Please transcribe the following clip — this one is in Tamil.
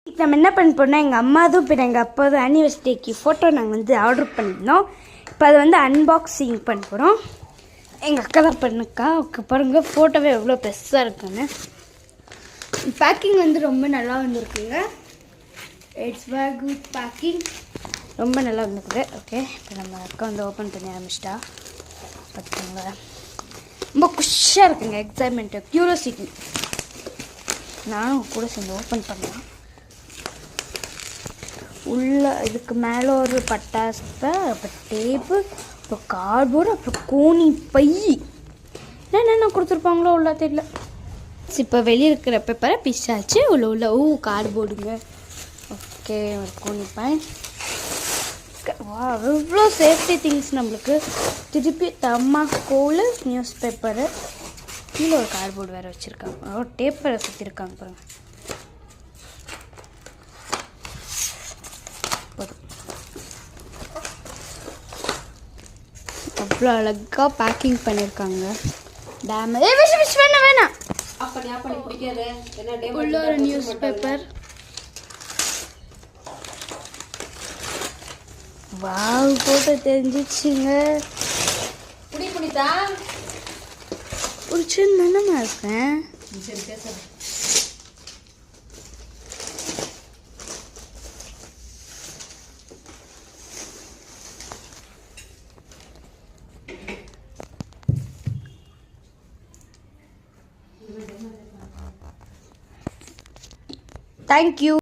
நம்ம என்ன பண்ண போறோம்னா எங்கள் அம்மாதும் இப்போ எங்கள் அப்பாவும் ஆனிவர்சரிக்கு ஃபோட்டோ நாங்கள் ஆர்டர் பண்ணியிருந்தோம். இப்போ அதை அன்பாக்சிங் பண்ண போகிறோம். எங்கள் அக்கா தான் பண்ணுக்கா. பாருங்க ஃபோட்டோவே எவ்வளோ பெருசாக இருக்குன்னு. பேக்கிங் ரொம்ப நல்லா வந்துருக்குங்க. It's very good packing. ரொம்ப நல்லா வந்துருக்குது. ஓகே, இப்போ நம்ம அக்கா ஓப்பன் பண்ணி ஆரம்பிச்சிட்டா. பார்த்துக்கோங்க, ரொம்ப குஷியாக இருக்குங்க. Excitement, curiosity. நானும் கூட சேர்ந்து ஓப்பன் பண்ணலாம். உள்ள இதுக்கு மேலே ஒரு பட்டாசு, அப்புறம் டேப்பு, அப்புறம் கார்ட்போர்டு, அப்புறம் கோணி பை என்னென்ன கொடுத்துருப்பாங்களோ உள்ள தெரியல. இப்போ வெளியே இருக்கிற பேப்பரை பிசாச்சு உள்ள கார்ட்போர்டுங்க. ஓகே, ஒரு கோணி பை. வா, எவ்வளோ சேஃப்டி திங்ஸ் நம்மளுக்கு. திருப்பி தம்மாக்கோல், நியூஸ் பேப்பரு, கீழே ஒரு கார்ட்போர்டு வேறு வச்சுருக்காங்க. டேப்பரை சுற்றிருக்காங்க பாருங்கள். அவ்வளோ அழகாக பேக்கிங் பண்ணியிருக்காங்க. டேமேஜ் வேணாம். உள்ள ஒரு நியூஸ் பேப்பர். வாவ், போட்டோ தெரிஞ்சிச்சுங்க. ஒரு சின்ன இருக்கேன். Thank you.